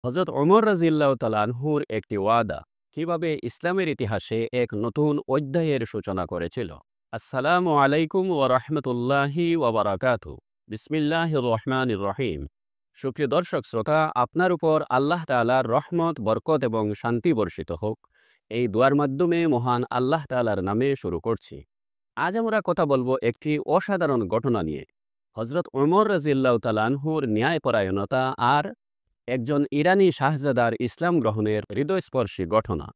হযরত ওমর রাদিয়াল্লাহু তাআলা আনহুর একটি ওয়াদা কিভাবে ইসলামের ইতিহাসে এক নতুন অধ্যায়ের সূচনা করেছিল। আসসালামু আলাইকুম ওয়া রাহমাতুল্লাহি ওয়া বারাকাতুহু। বিসমিল্লাহির রহমানির রহিম। সুপ্রিয় দর্শক শ্রোতা, আপনার উপর আল্লাহ তাআলার রহমত, বরকত এবং শান্তি বর্ষিত হোক। এই দোয়ার মাধ্যমে মহান আল্লাহ তাআলার নামে শুরু করছি। আজ আমরা কথা বলবো একটি অসাধারণ ঘটনা নিয়ে। হযরত ওমর রাদিয়াল্লাহু তাআলা আনহুর ন্যায়পরায়ণতা আর একজন ইরানি শাহজাদার ইসলাম গ্রহণের হৃদয়স্পর্শী ঘটনা।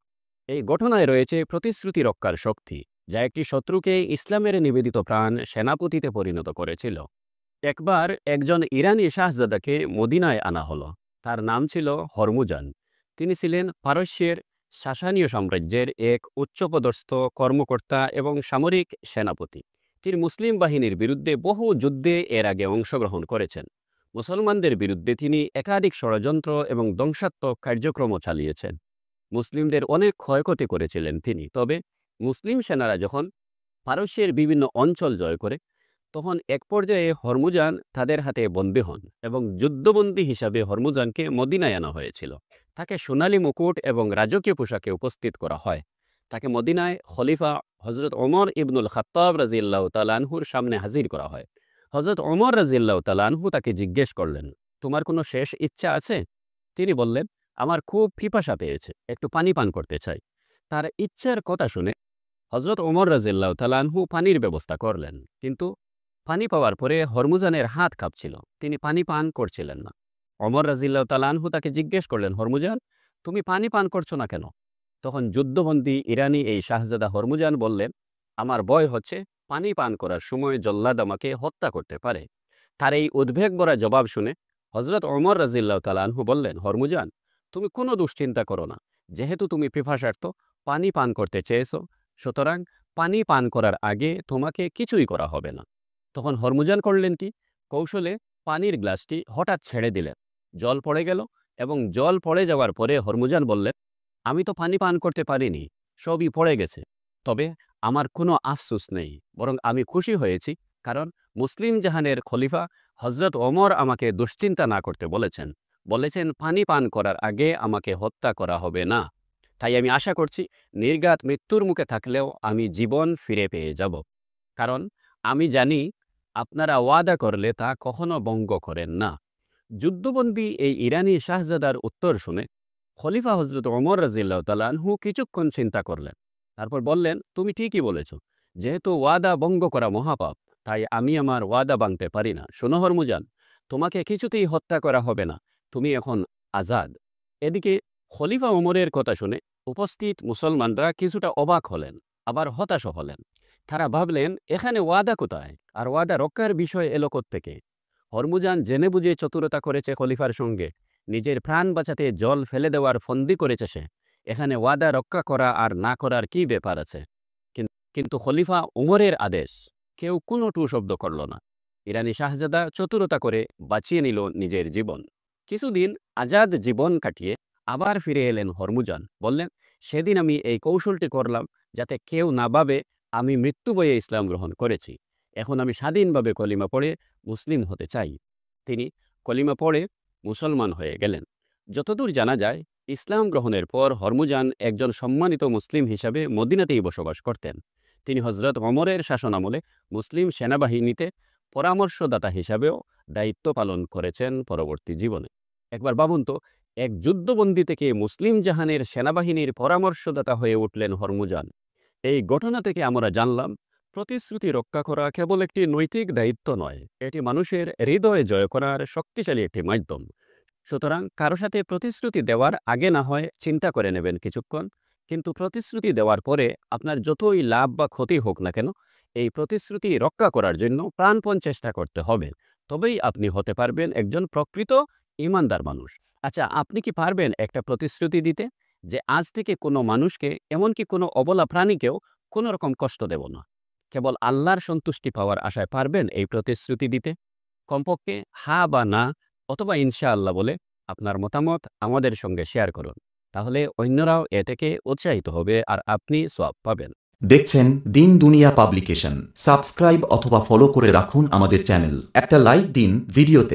এই ঘটনায় রয়েছে প্রতিশ্রুতি রক্ষার শক্তি, যা একটি শত্রুকে ইসলামের নিবেদিত প্রাণ সেনাপতিতে পরিণত করেছিল। একবার একজন ইরানি শাহজাদাকে মদিনায় আনা হলো। তার নাম ছিল হরমুজান। তিনি ছিলেন পারস্যের সাসানীয় সাম্রাজ্যের এক উচ্চপদস্থ কর্মকর্তা এবং সামরিক সেনাপতি। তিনি মুসলিম বাহিনীর বিরুদ্ধে বহু যুদ্ধে এর আগে অংশগ্রহণ করেছেন। মুসলমানদের বিরুদ্ধে তিনি একাধিক ষড়যন্ত্র এবং ধ্বংসাত্মক কার্যক্রম চালিয়েছেন। মুসলিমদের অনেক ক্ষয়ক্ষতি করেছিলেন তিনি। তবে মুসলিম সেনারা যখন পারস্যের বিভিন্ন অঞ্চল জয় করে, তখন এক পর্যায়ে হরমুজান তাদের হাতে বন্দী হন এবং যুদ্ধবন্দী হিসাবে হরমুজানকে মদিনায় আনা হয়েছিল। তাকে সোনালী মুকুট এবং রাজকীয় পোশাকে উপস্থিত করা হয়। তাকে মদিনায় খলিফা হজরত ওমর ইবনুল খাত্তাব রাদিয়াল্লাহু তাআলা আনহুর সামনে হাজির করা হয়। হজরত ওমর রাদিয়াল্লাহু তাআলা আনহু তাকে জিজ্ঞেস করলেন, তোমার কোনো শেষ ইচ্ছা আছে? তিনি বললেন, আমার খুব পিপাসা পেয়েছে, একটু পানি পান করতে চাই। তার ইচ্ছার কথা শুনে হজরত ওমর রাদিয়াল্লাহু তাআলা আনহু পানির ব্যবস্থা করলেন। কিন্তু পানি পাওয়ার পরে হরমুজানের হাত কাঁপছিল, তিনি পানি পান করছিলেন না। ওমর রাদিয়াল্লাহু তাআলা আনহু তাকে জিজ্ঞেস করলেন, হরমুজান, তুমি পানি পান করছো না কেন? তখন যুদ্ধবন্দী ইরানি এই শাহজাদা হরমুজান বললেন, আমার ভয় হচ্ছে পানি পান করার সময় জল্লাদ আমাকে হত্যা করতে পারে। তার এই উদ্বেগ ভরা জবাব শুনে হজরত ওমর রাদিয়াল্লাহু তাআলা আনহু বললেন, হরমুজান, তুমি কোনো দুশ্চিন্তা করো না। যেহেতু তুমি পিপাসার্থ পানি পান করতে চেয়েছো, সুতরাং পানি পান করার আগে তোমাকে কিছুই করা হবে না। তখন হরমুজান করলেন কি, কৌশলে পানির গ্লাসটি হঠাৎ ছেড়ে দিলেন। জল পড়ে গেল এবং জল পড়ে যাওয়ার পরে হরমুজান বললেন, আমি তো পানি পান করতে পারিনি, সবই পড়ে গেছে। তবে আমার কোনো আফসোস নেই, বরং আমি খুশি হয়েছি, কারণ মুসলিম জাহানের খলিফা হজরত ওমর আমাকে দুশ্চিন্তা না করতে বলেছেন পানি পান করার আগে আমাকে হত্যা করা হবে না। তাই আমি আশা করছি নির্ঘাত মৃত্যুর মুখে থাকলেও আমি জীবন ফিরে পেয়ে যাব। কারণ আমি জানি আপনারা ওয়াদা করলে তা কখনো ভঙ্গ করেন না। যুদ্ধবন্দী এই ইরানি শাহজাদার উত্তর শুনে খলিফা হজরত ওমর রাদিয়াল্লাহু তাআলা আনহু কিছুক্ষণ চিন্তা করলেন। তারপর বললেন, তুমি ঠিকই বলেছ। যেহেতু ওয়াদা ভঙ্গ করা মহাপাপ, তাই আমি আমার ওয়াদা ভাঙতে পারি না। শোনো হরমুজান, তোমাকে কিছুতেই হত্যা করা হবে না, তুমি এখন আজাদ। এদিকে খলিফা ওমরের কথা শুনে উপস্থিত মুসলমানরা কিছুটা অবাক হলেন, আবার হতাশও হলেন। তারা ভাবলেন, এখানে ওয়াদা কোথায়, আর ওয়াদা রক্ষার বিষয় এলো কোত্থেকে? হরমুজান জেনে বুঝে চতুরতা করেছে খলিফার সঙ্গে, নিজের প্রাণ বাঁচাতে জল ফেলে দেওয়ার ফন্দি করেছে সে। এখানে ওয়াদা রক্ষা করা আর না করার কি ব্যাপার আছে? কিন্তু খলিফা উমরের আদেশ, কেউ কোনো টু শব্দ করল না। ইরানি শাহজাদা চতুরতা করে বাঁচিয়ে নিল নিজের জীবন। কিছুদিন আজাদ জীবন কাটিয়ে আবার ফিরে এলেন হরমুজান। বললেন, সেদিন আমি এই কৌশলটি করলাম যাতে কেউ না ভাবে আমি মৃত্যু বয়ে ইসলাম গ্রহণ করেছি। এখন আমি স্বাধীনভাবে কলিমা পড়ে মুসলিম হতে চাই। তিনি কলিমা পড়ে মুসলমান হয়ে গেলেন। যতদূর জানা যায়, ইসলাম গ্রহণের পর হরমুজান একজন সম্মানিত মুসলিম হিসাবে মদিনাতেই বসবাস করতেন। তিনি হজরত ওমরের শাসনামলে মুসলিম সেনাবাহিনীতে পরামর্শদাতা হিসাবেও দায়িত্ব পালন করেছেন পরবর্তী জীবনে। একবার ভাবুন তো, এক যুদ্ধবন্দী থেকে মুসলিম জাহানের সেনাবাহিনীর পরামর্শদাতা হয়ে উঠলেন হরমুজান। এই ঘটনা থেকে আমরা জানলাম, প্রতিশ্রুতি রক্ষা করা কেবল একটি নৈতিক দায়িত্ব নয়, এটি মানুষের হৃদয়ে জয় করার শক্তিশালী একটি মাধ্যম। সুতরাং কারো সাথে প্রতিশ্রুতি দেওয়ার আগে না হয় চিন্তা করে নেবেন কিছুক্ষণ, কিন্তু প্রতিশ্রুতি দেওয়ার পরে আপনার যতই লাভ বা ক্ষতি হোক না কেন, এই প্রতিশ্রুতি রক্ষা করার জন্য প্রাণপণ চেষ্টা করতে হবে। তবেই আপনি হতে পারবেন একজন প্রকৃত ইমানদার মানুষ। আচ্ছা, আপনি কি পারবেন একটা প্রতিশ্রুতি দিতে যে আজ থেকে কোনো মানুষকে, এমনকি কোনো অবলা প্রাণীকেও কোনো রকম কষ্ট দেব না? কেবল আল্লাহর সন্তুষ্টি পাওয়ার আশায় পারবেন এই প্রতিশ্রুতি দিতে? কমপক্ষে হা বা না অথবা ইনশাআল্লাহ বলে আপনার মতামত আমাদের সঙ্গে শেয়ার করুন। তাহলে অন্যরাও এ থেকে উৎসাহিত হবে আর আপনি সওয়াব পাবেন। দেখছেন দিন দুনিয়া পাবলিকেশন। সাবস্ক্রাইব অথবা ফলো করে রাখুন আমাদের চ্যানেল। একটা লাইক দিন ভিডিওতে।